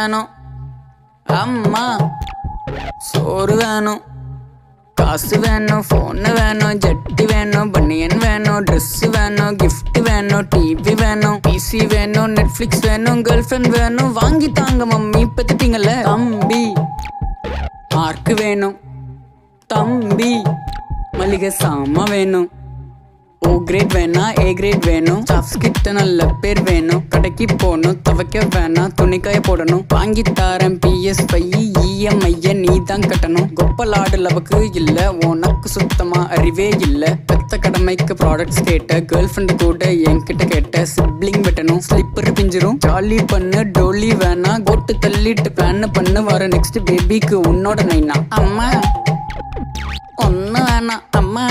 வேணும், அம்மா சோறு வேணும், காசு வேணும், ஃபோன் வேணும், ஜட்டி வேணும், பனியன் வேணும், ட்ரெஸ் வேணும், கிஃப்ட் வேணும், டிவி வேணும், பிசி வேணும், நெட்ஃபிளிக்ஸ் வேணும், கேர்ள் ஃப்ரெண்ட் வேணும், வாங்கி தாங்க மம்மி பெத்துட்டீங்கல்ல. தம்பி மார்க் வேணும், தம்பி மளிகை சாமா வேணும், ஓ கிரேட் வேணா ஏ கிரேட் வேணும், ஸ்டாஃப்ஸ் கிட்ட நல்ல பேர் வேணும், கடைக்கு போகணும், துவைக்க வேணாம், துணிக்காய போடணும், வாங்கி தாரேன் PS5 EMI நீ தான் கட்டணும், கொப்பலாடு லவக்கு இல்ல உனக்கு சுத்தமா அறிவே இல்ல, பெத்த கடமைக்கு ப்ராடக்ட்ஸ் கேட்ட, கேர்ள் ஃப்ரெண்டு கூட என்கிட்ட கேட்ட, சிப்ளிங் வெட்டணும், ஸ்லிப்பர் பிஞ்சிரும், ஜாலி பண்ணு டோலி வேணா, கோட்டு தள்ளிட்டு பிளான் பண்ணு, வர நெக்ஸ்ட் பேபிக்கு உன்னோட நைனா. அம்மா ஒன்னு வேணாம், அம்மா